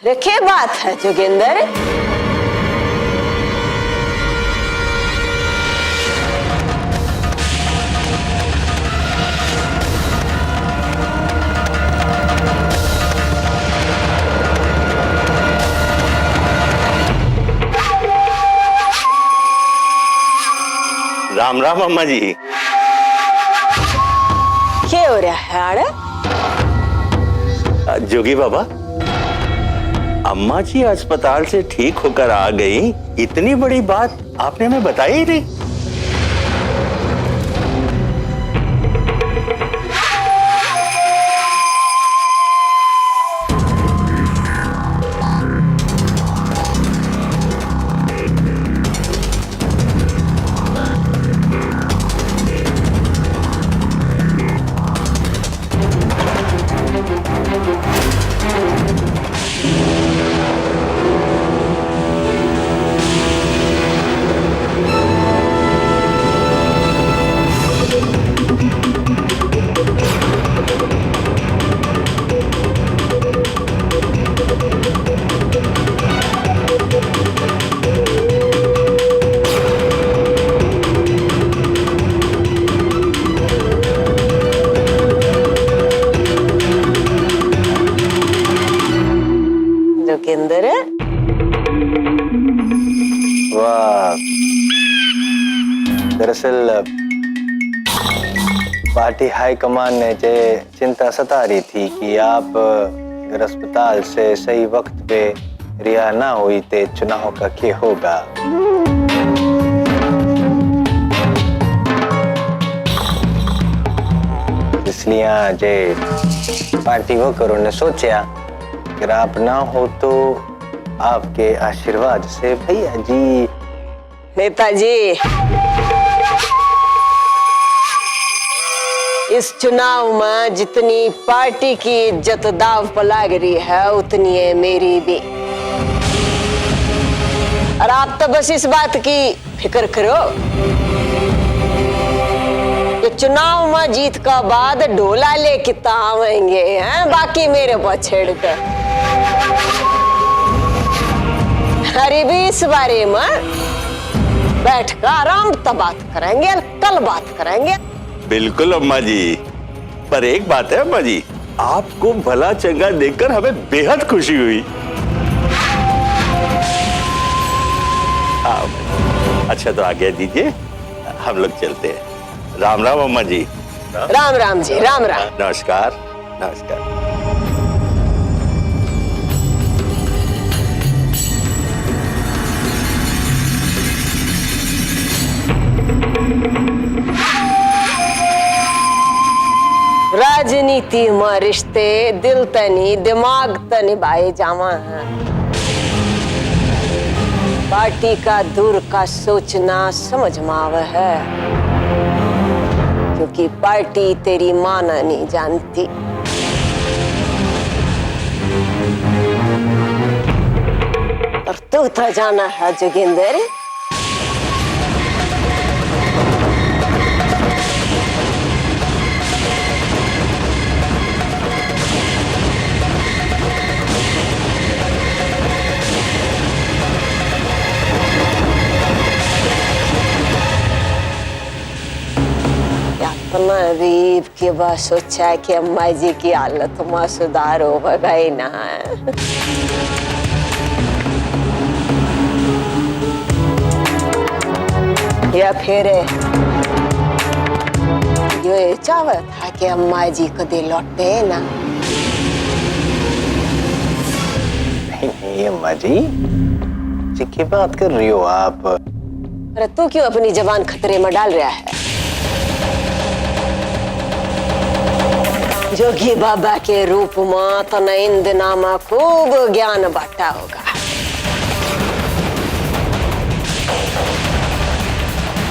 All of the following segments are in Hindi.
रखे बात है जोगिंदर। राम राम अम्मा जी। क्या हो रहा है आड़े? जोगी बाबा, अम्मा जी अस्पताल से ठीक होकर आ गई, इतनी बड़ी बात आपने हमें बताई ही नहीं। जोगिंदर, वाह, दरअसल पार्टी हाईकमान ने जे चिंता सता रही थी कि आप अगर अस्पताल से सही वक्त पे रिहा ना हुई तो चुनाव का क्या होगा। इसलिए जे पार्टी वर्करों ने सोचा अगर आप ना हो तो आपके आशीर्वाद से भैया जी। नेताजी, इस चुनाव में जितनी पार्टी की इज्जत दाव पर लाग रही है उतनी है मेरी भी। और आप तो बस इस बात की फिक्र करो कि चुनाव में जीत का बाद ढोला लेके आवेंगे हैं, बाकी मेरे पर छेड़ कर। अरे भी इस बारे में बैठ कर आराम से बात करेंगे, कल बात करेंगे। बिल्कुल अम्मा जी, पर एक बात है अम्मा जी, आपको भला चंगा देखकर हमें बेहद खुशी हुई। अच्छा तो आज्ञा दीजिए, हम लोग चलते हैं। राम राम अम्मा जी। राम राम जी, राम राम। नमस्कार नमस्कार। राजनीति में रिश्ते दिल तनी दिमाग तनी भाई जावा है। पार्टी का दूर का सोचना समझ में आवे है, क्योंकि पार्टी तेरी माना नहीं जानती। और तू तो जाना है जोगिंदर, रीब के बाद सोचा कि अम्मा जी की हालत में सुधार होगा ही ना। या फिर ये चाहता था कि अम्मा जी कभी लौटे ना। नहीं अम्मा जी, की बात कर रही हो आप? अरे तू क्यों अपनी जबान खतरे में डाल रहा है? जोगी बाबा के रूप में तने इन दिनों में खूब ज्ञान बांटा होगा।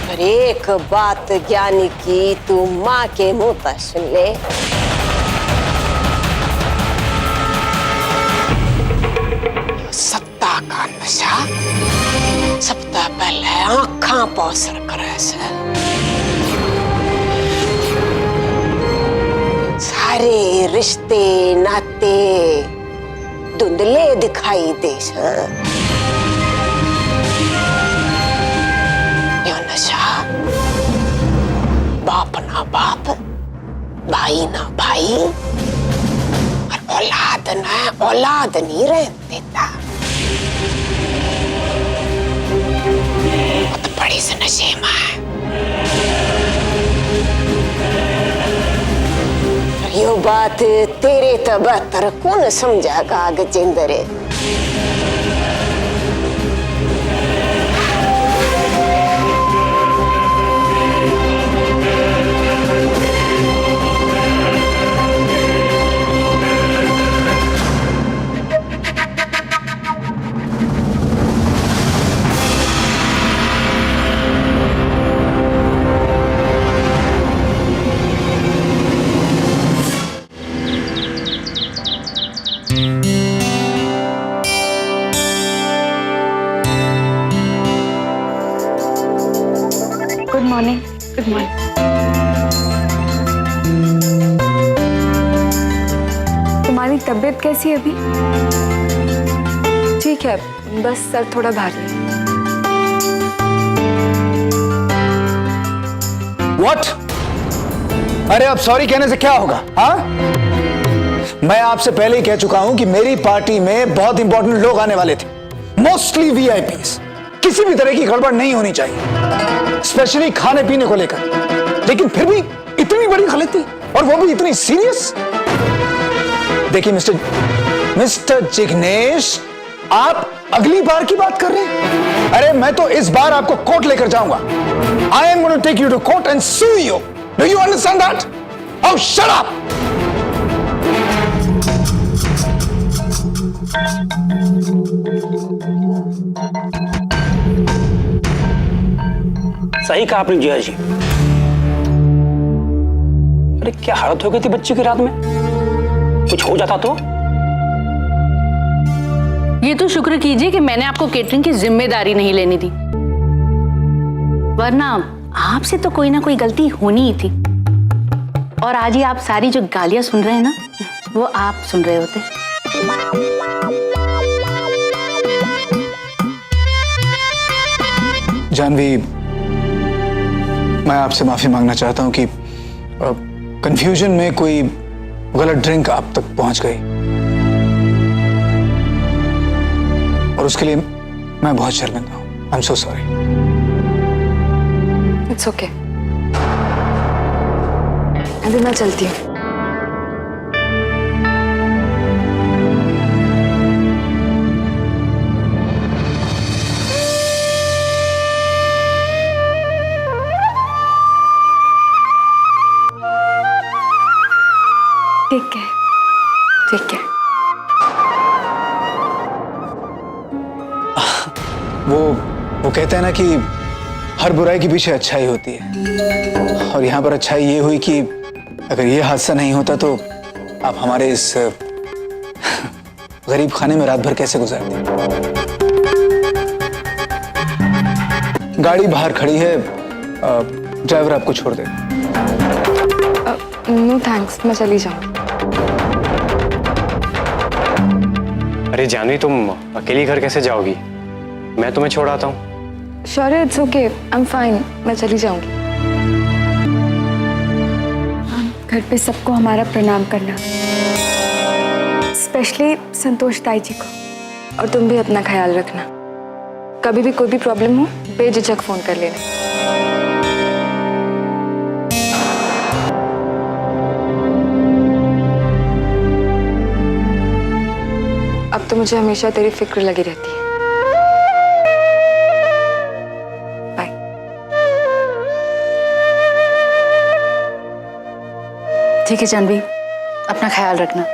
पर एक बात ज्ञानी की तू माँ के मुंह पर सुन ले। सत्ता का नशा सबसे पहले आँखा पौसर करे से सारे रिश्ते नाते धुंधले दिखाई दे। यो नशा बाप ना बाप, भाई ना भाई, और औलाद ना औलाद नहीं रह देता। बहुत बड़ी से नशे में यो बात तेरे तबतर कौन समझागा Gajendra? Good morning. Good morning. तुम्हारी तबीयत कैसी है अभी? ठीक है, बस सर थोड़ा भारी है। What? अरे अब सॉरी कहने से क्या होगा? हाँ, मैं आपसे पहले ही कह चुका हूं कि मेरी पार्टी में बहुत इंपॉर्टेंट लोग आने वाले थे, मोस्टली वीआईपीज। किसी भी तरह की गड़बड़ नहीं होनी चाहिए, स्पेशली खाने पीने को लेकर। लेकिन फिर भी इतनी बड़ी गलती, और वो भी इतनी सीरियस। देखिए मिस्टर जिग्नेश, आप अगली बार की बात कर रहे हैं। अरे मैं तो इस बार आपको कोर्ट लेकर जाऊंगा। I am going to take you to court and sue you. Do you understand that? Oh, shut up! सही कहा आपने जिया जी। अरे क्या हालत हो गई थी बच्चे की रात में, कुछ हो जाता तो? ये तो शुक्र कीजिए कि मैंने आपको केटरिंग की जिम्मेदारी नहीं लेनी थी, वरना आपसे तो कोई ना कोई गलती होनी ही थी। और आज ही आप सारी जो गालियां सुन रहे हैं ना, वो आप सुन रहे होते। जानवी, मैं आपसे माफी मांगना चाहता हूं कि कंफ्यूजन में कोई गलत ड्रिंक आप तक पहुंच गई, और उसके लिए मैं बहुत शर्मिंदा हूं। I am so sorry. It's okay. अभी मैं चलती हूँ। ठीक है, ठीक है। वो कहते हैं ना कि हर बुराई के पीछे अच्छाई होती है, और यहां पर अच्छाई ये हुई कि अगर ये हादसा नहीं होता तो आप हमारे इस गरीब खाने में रात भर कैसे गुजारते? गाड़ी बाहर खड़ी है, ड्राइवर आपको छोड़ दे। नो थैंक्स, मैं चली जाऊँ। अरे जानवी, तुम अकेली घर कैसे जाओगी? मैं तुम्हें छोड़ आता हूँ। Sure, it's okay, I am fine, मैं चली जाऊंगी। घर पे सबको हमारा प्रणाम करना, स्पेशली संतोष ताई जी को। और तुम भी अपना ख्याल रखना। कभी भी कोई भी प्रॉब्लम हो, बेझिझक फोन कर लेना। अब तो मुझे हमेशा तेरी फिक्र लगी रहती है। ठीक है जानवी, अपना ख्याल रखना।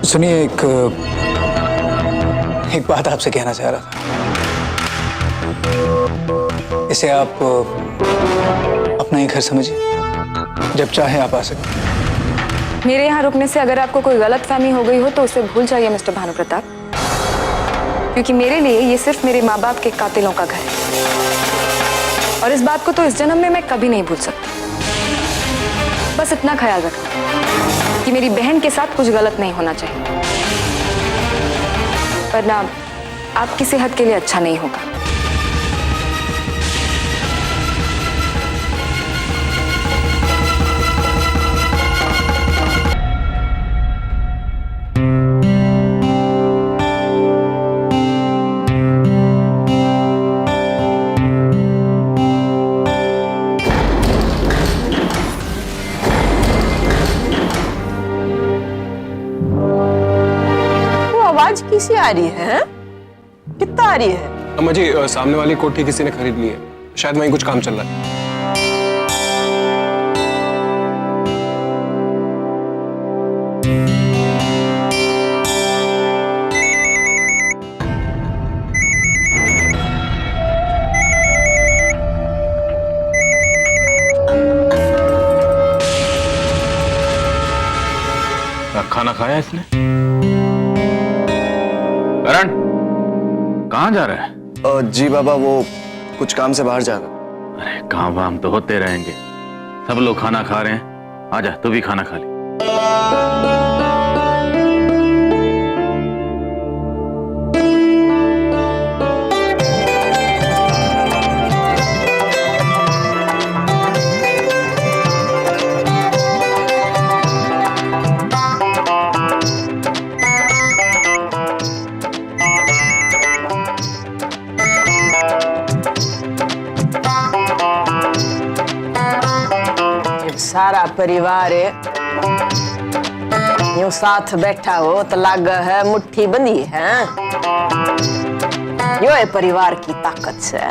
सुनिए, एक बात आपसे कहना चाह रहा था। इसे आप अपना ही घर समझिए, जब चाहे आप आ सकते। मेरे यहाँ रुकने से अगर आपको कोई गलतफहमी हो गई हो तो उसे भूल जाइए मिस्टर भानु प्रताप। क्योंकि मेरे लिए ये सिर्फ मेरे माँ बाप के कातिलों का घर है, और इस बात को तो इस जन्म में मैं कभी नहीं भूल सकती। बस इतना ख्याल रखना कि मेरी बहन के साथ कुछ गलत नहीं होना चाहिए, वरना आपकी सेहत के लिए अच्छा नहीं होगा। आवाज किसी आ रही है? कितना आ रही है? अम्मा जी सामने वाली कोठी किसी ने खरीद ली है, शायद वहीं कुछ काम चल रहा है। खाना खाया इसने? करण, कहाँ जा रहा है? जी बाबा, वो कुछ काम से बाहर जा रहा। अरे काम वाम तो होते रहेंगे, सब लोग खाना खा रहे हैं, आजा तू भी खाना खा ले। सारा परिवार यूं साथ बैठा हो तो लाग है मुट्ठी बंधी है। यो है परिवार की ताकत से।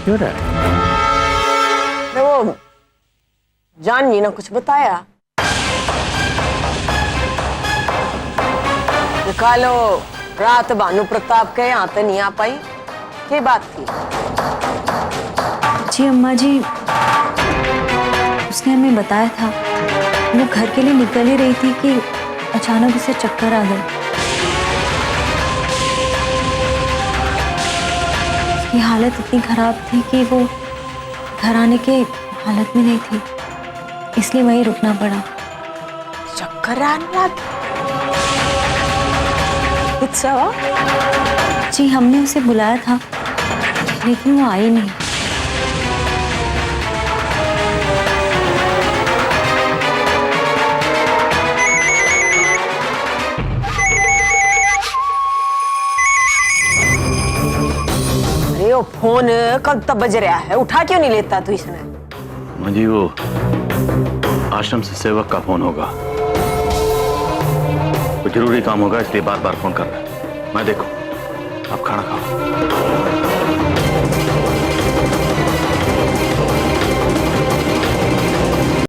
क्यों रहा है? वो जान जी ने कुछ बताया, निकालो रात भानु प्रताप के यहाँ तो नहीं आ पाई, क्या बात थी? जी अम्मा जी, उसने हमें बताया था, वो घर के लिए निकल ही रही थी कि अचानक उसे चक्कर आ गए। उसकी हालत इतनी खराब थी कि वो घर आने के हालत में नहीं थी, इसलिए वहीं रुकना पड़ा। चक्कर आने लगा? अच्छा हुआ? जी हमने उसे बुलाया था, लेकिन वो आई नहीं। अरे वो फोन कब तक बज रहा है, उठा क्यों नहीं लेता तू इसने? मुझे वो आश्रम से सेवक का फोन होगा, कुछ जरूरी काम होगा, इसलिए बार बार फोन कर रहा है। मैं देखो, आप खाना खाओ।